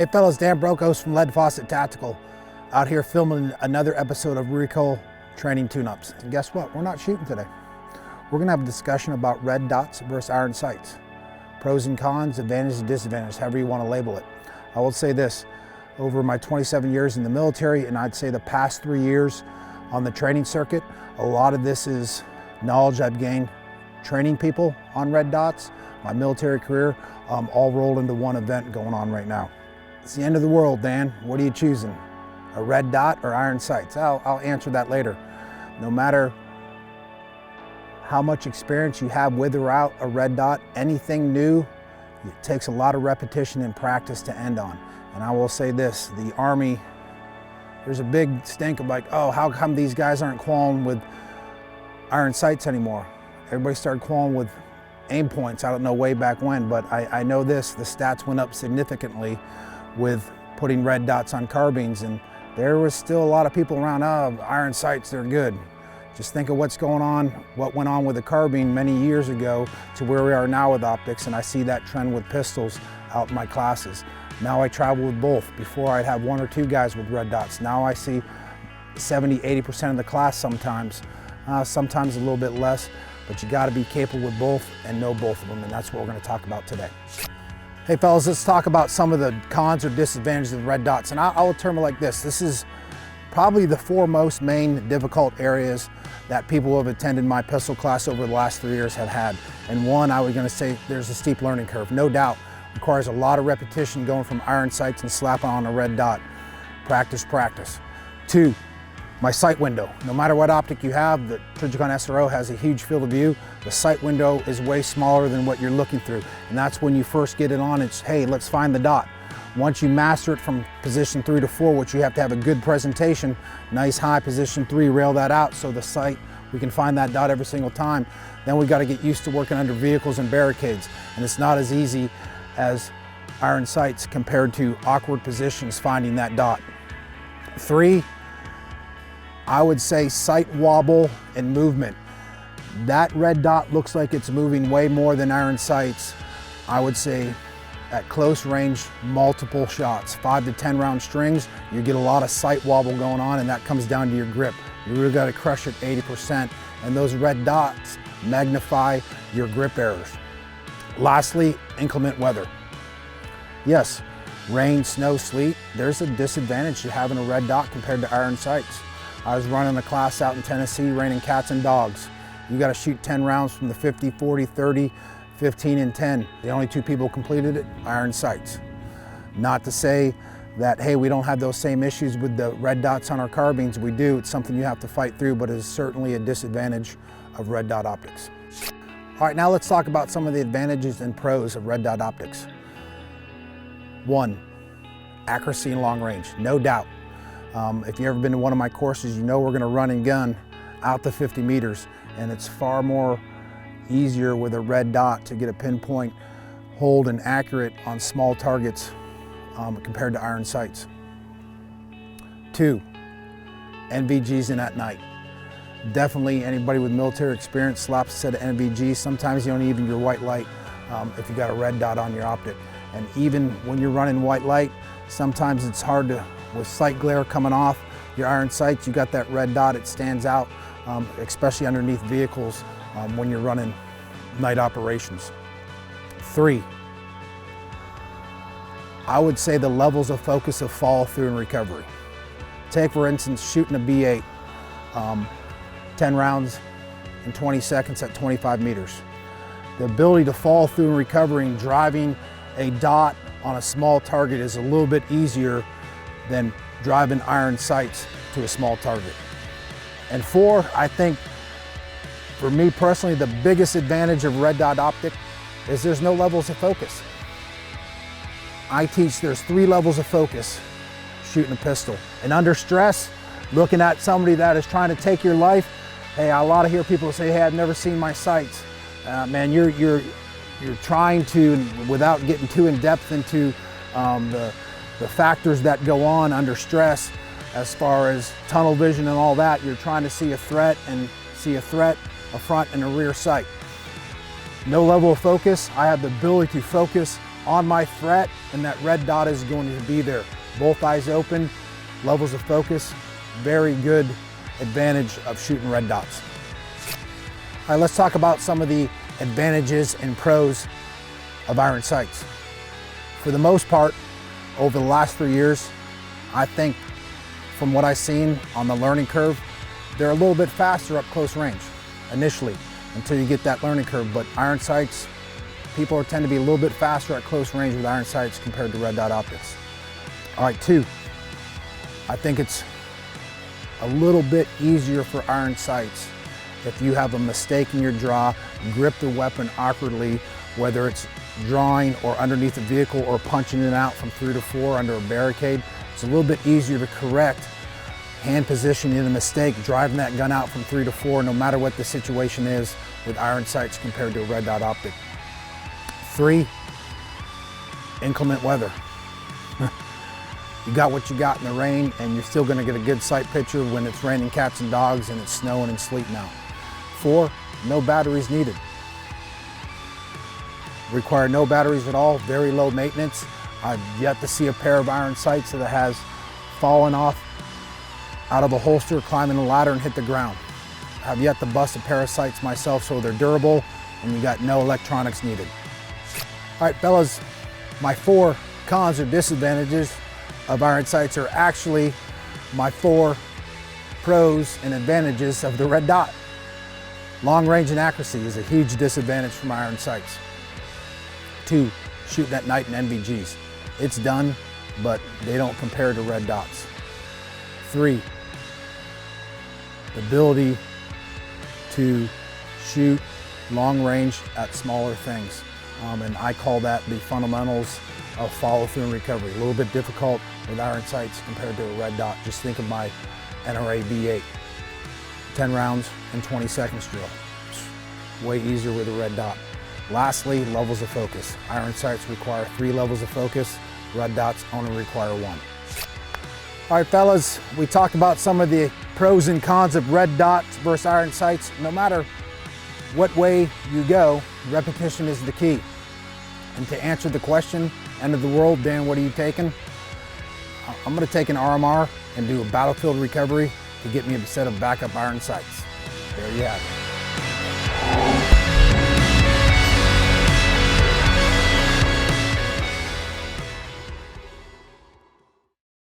Hey fellas, Dan Brokos from Faucet Tactical, out here filming another episode of Recoil Training Tune-Ups. And guess what? We're not shooting today. We're gonna have a discussion about red dots versus iron sights. Pros and cons, advantages and disadvantages, however you wanna label it. I will say this, over my 27 years in the military, and I'd say the past 3 years on the training circuit, a lot of this is knowledge I've gained training people on red dots, my military career, all rolled into one event going on right now. It's the end of the world, Dan. What are you choosing? A red dot or iron sights? I'll answer that later. No matter how much experience you have with or without a red dot, anything new, it takes a lot of repetition and practice to end on. And I will say this, the Army, there's a big stink of like, oh, how come these guys aren't qualling with iron sights anymore? Everybody started qualling with aim points, I don't know way back when, but I know this, the stats went up significantly with putting red dots on carbines, and there was still a lot of people around, oh, iron sights, they're good. Just think of what's going on, what went on with the carbine many years ago to where we are now with optics, and I see that trend with pistols out in my classes. Now I travel with both. Before I'd have 1 or 2 guys with red dots. Now I see 70–80% of the class sometimes a little bit less, but you gotta be capable with both and know both of them, and that's what we're gonna talk about today. Hey fellas, let's talk about some of the cons or disadvantages of red dots. And I'll term it like this. This is probably the 4 most main difficult areas that people who have attended my pistol class over the last 3 years have had. And one, I was gonna say there's a steep learning curve, no doubt. Requires a lot of repetition going from iron sights and slapping on a red dot. Practice, practice. 2, my sight window. No matter what optic you have, the Trijicon SRO has a huge field of view. The sight window is way smaller than what you're looking through. And that's when you first get it on, it's, hey, let's find the dot. Once you master it from position 3 to 4, which you have to have a good presentation, nice high position 3, rail that out so the sight, we can find that dot every single time. Then we gotta get used to working under vehicles and barricades. And it's not as easy as iron sights compared to awkward positions finding that dot. 3, I would say sight wobble and movement. That red dot looks like it's moving way more than iron sights. I would say at close range, multiple shots, 5 to 10 round strings, you get a lot of sight wobble going on, and that comes down to your grip. You really gotta crush it 80%, and those red dots magnify your grip errors. Lastly, inclement weather. Yes, rain, snow, sleet, there's a disadvantage to having a red dot compared to iron sights. I was running a class out in Tennessee, raining cats and dogs. You gotta shoot 10 rounds from the 50, 40, 30, 15 and 10. The only 2 people completed it, iron sights. Not to say that, hey, we don't have those same issues with the red dots on our carbines. We do, it's something you have to fight through, but it is certainly a disadvantage of red dot optics. All right, now let's talk about some of the advantages and pros of red dot optics. 1, accuracy and long range, no doubt. If you've ever been to one of my courses, you know we're gonna run and gun out to 50 meters, and it's far more easier with a red dot to get a pinpoint hold and accurate on small targets compared to iron sights. 2, NVGs in at night. Definitely anybody with military experience slaps a set of NVGs. Sometimes you don't even your white light if you got a red dot on your optic. And even when you're running white light, sometimes it's hard to, with sight glare coming off your iron sights, you got that red dot, it stands out, especially underneath vehicles when you're running night operations. 3, I would say the levels of focus of follow through and recovery. Take for instance, shooting a B8, 10 rounds in 20 seconds at 25 meters. The ability to follow through and recovering, driving a dot on a small target is a little bit easier than driving iron sights to a small target. And 4, I think for me personally, the biggest advantage of red dot optic is there's no levels of focus. I teach there's 3 levels of focus shooting a pistol. And under stress, looking at somebody that is trying to take your life, hey, a lot of hear people say, hey, I've never seen my sights. Man, you're trying to, without getting too in depth into the factors that go on under stress, as far as tunnel vision and all that, you're trying to see a threat, a front and a rear sight. No level of focus. I have the ability to focus on my fret, and that red dot is going to be there. Both eyes open, levels of focus, very good advantage of shooting red dots. All right, let's talk about some of the advantages and pros of iron sights. For the most part, over the last 3 years, I think from what I've seen on the learning curve, they're a little bit faster up close range initially until you get that learning curve. But iron sights, people tend to be a little bit faster at close range with iron sights compared to red dot optics. All right, 2, I think it's a little bit easier for iron sights if you have a mistake in your draw, grip the weapon awkwardly, whether it's drawing or underneath a vehicle or punching it out from 3 to 4 under a barricade. It's a little bit easier to correct hand position in a mistake, driving that gun out from 3 to 4, no matter what the situation is with iron sights compared to a red dot optic. 3, inclement weather. You got what you got in the rain, and you're still gonna get a good sight picture when it's raining cats and dogs and it's snowing and sleeting out. 4, no batteries needed. Require no batteries at all, very low maintenance. I've yet to see a pair of iron sights that has fallen off out of a holster, climbing a ladder and hit the ground. I've yet to bust a pair of sights myself, so they're durable and you got no electronics needed. All right, fellas, my 4 cons or disadvantages of iron sights are actually my 4 pros and advantages of the red dot. Long range and accuracy is a huge disadvantage from iron sights. 2, shooting at night in NVGs. It's done, but they don't compare to red dots. 3, the ability to shoot long range at smaller things. And I call that the fundamentals of follow through and recovery. A little bit difficult with iron sights compared to a red dot. Just think of my NRA B8. 10 rounds in 20 seconds drill. Way easier with a red dot. Lastly, levels of focus. Iron sights require 3 levels of focus. Red dots only require 1. All right, fellas, we talked about some of the pros and cons of red dots versus iron sights. No matter what way you go, repetition is the key. And to answer the question, end of the world, Dan, what are you taking? I'm gonna take an RMR and do a battlefield recovery to get me a set of backup iron sights. There you have it.